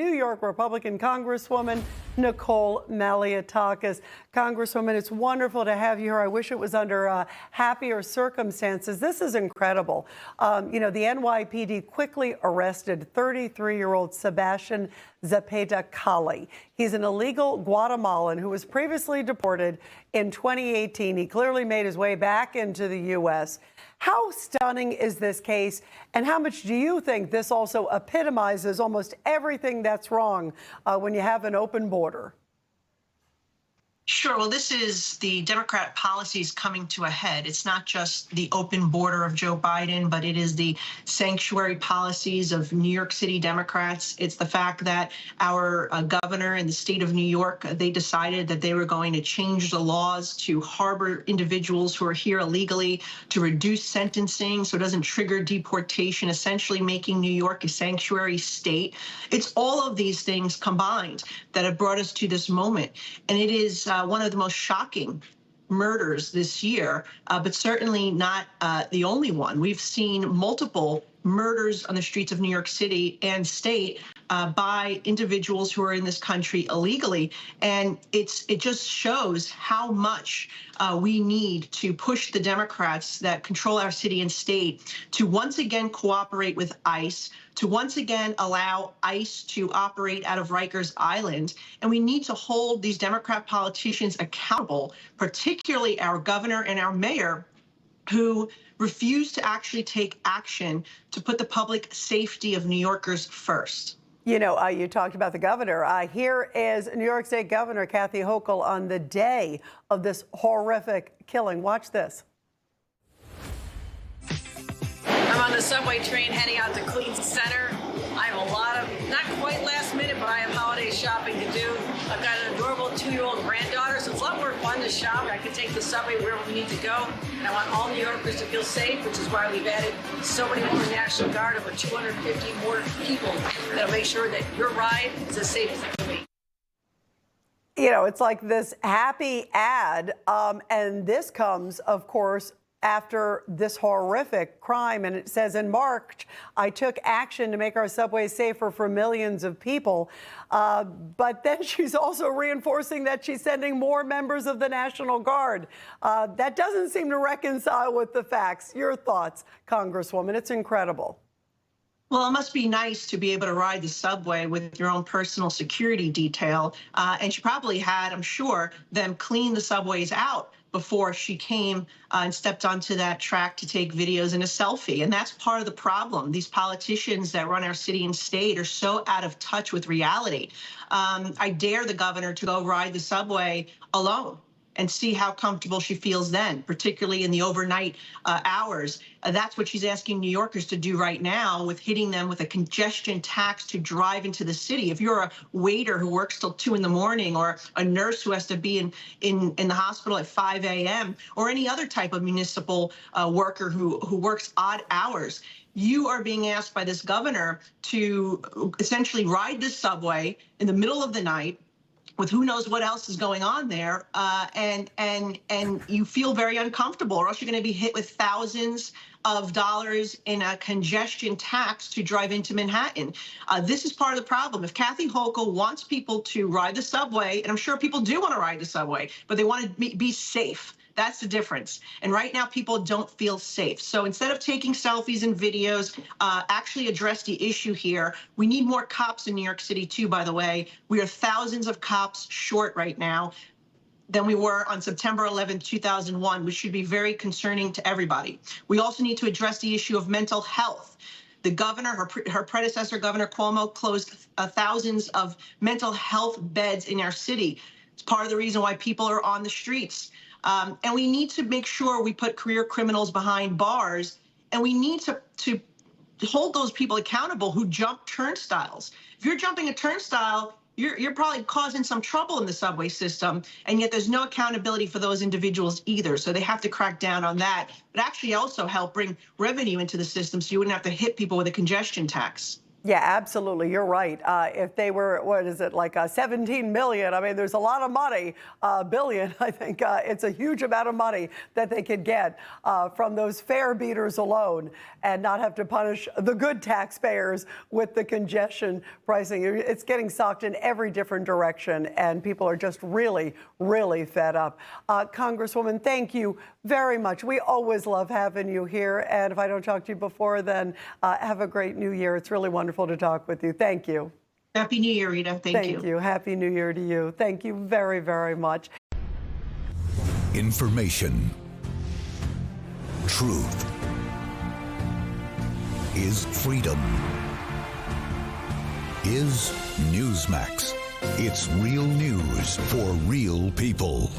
and New York Republican Congresswoman Nicole Malliotakis. Congresswoman, it's wonderful to have you here. I wish it was under happier circumstances. This is incredible. You know, the NYPD quickly arrested 33-year-old Sebastian Zapata-Cali. He's an illegal Guatemalan who was previously deported in 2018. He clearly made his way back into the U.S. How stunning is this case, and how much do you think this also epitomizes almost everything that's wrong when you have an open border? Sure. Well, this is the Democrat policies coming to a head. It's not just the open border of Joe Biden, but it is the sanctuary policies of New York City Democrats. It's the fact that our governor in the state of New York, they decided that they were going to change the laws to harbor individuals who are here illegally, to reduce sentencing so it doesn't trigger deportation, essentially making New York a sanctuary state. It's all of these things combined that have brought us to this moment. And it is one of the most shocking murders this year, but certainly not the only one. We've seen multiple murders on the streets of New York City and state by individuals who are in this country illegally. And it just shows how much we need to push the Democrats that control our city and state to once again cooperate with ICE, to once again allow ICE to operate out of Rikers Island. And we need to hold these Democrat politicians accountable, particularly our governor and our mayor, who refuse to actually take action to put the public safety of New Yorkers first. You know, you talked about the governor. Here is New York State Governor Kathy Hochul on the day of this horrific killing. Watch this. I'm on the subway train heading out to Queens Center. I have a lot of, not quite last minute, but I have holiday shopping to do. I've got an adorable 2-year-old granddaughter, so it's a lot more fun to shop. I can take the subway wherever we need to go. And I want all New Yorkers to feel safe, which is why we've added so many more National Guard, over 250 more people that'll make sure that your ride is as safe as it can be. You know, it's like this happy ad, and this comes, of course, after this horrific crime. And it says, in March, I took action to make our subways safer for millions of people. But then she's also reinforcing that she's sending more members of the National Guard. That doesn't seem to reconcile with the facts. Your thoughts, Congresswoman? It's incredible. Well, it must be nice to be able to ride the subway with your own personal security detail. And she probably had, I'm sure, them clean the subways out before she came and stepped onto that track to take videos and a selfie. And that's part of the problem. These politicians that run our city and state are so out of touch with reality. I dare the governor to go ride the subway alone and see how comfortable she feels then, particularly in the overnight hours. That's what she's asking New Yorkers to do right now, with hitting them with a congestion tax to drive into the city. If you're a waiter who works till 2 in the morning, or a nurse who has to be in the hospital at 5 a.m., or any other type of municipal worker who works odd hours, you are being asked by this governor to essentially ride this subway in the middle of the night, with who knows what else is going on there, and you feel very uncomfortable, or else you're going to be hit with thousands of dollars in a congestion tax to drive into Manhattan. This is part of the problem. If Kathy Hochul wants people to ride the subway, and I'm sure people do want to ride the subway, but they want to be safe. That's the difference. And right now, people don't feel safe. So instead of taking selfies and videos, actually address the issue here. We need more cops in New York City, too, by the way. We are thousands of cops short right now than we were on September 11, 2001, which should be very concerning to everybody. We also need to address the issue of mental health. The governor, her predecessor, Governor Cuomo, closed thousands of mental health beds in our city. It's part of the reason why people are on the streets. And we need to make sure we put career criminals behind bars, and we need to hold those people accountable who jump turnstiles. If you're jumping a turnstile, you're probably causing some trouble in the subway system, and yet there's no accountability for those individuals either. So they have to crack down on that, but actually also help bring revenue into the system so you wouldn't have to hit people with a congestion tax. Yeah, absolutely. You're right. If they were, what is it, like 17 million? I mean, there's a lot of money, billion. I think it's a huge amount of money that they could get from those fare beaters alone and not have to punish the good taxpayers with the congestion pricing. It's getting socked in every different direction, and people are just really, really fed up. Congresswoman, thank you very much. We always love having you here. And if I don't talk to you before, then have a great new year. It's really wonderful to talk with you. Thank you. Happy New Year, Rita. Thank you. Happy New Year to you. Thank you very, very much. Information. Truth. Is freedom. Is Newsmax. It's real news for real people.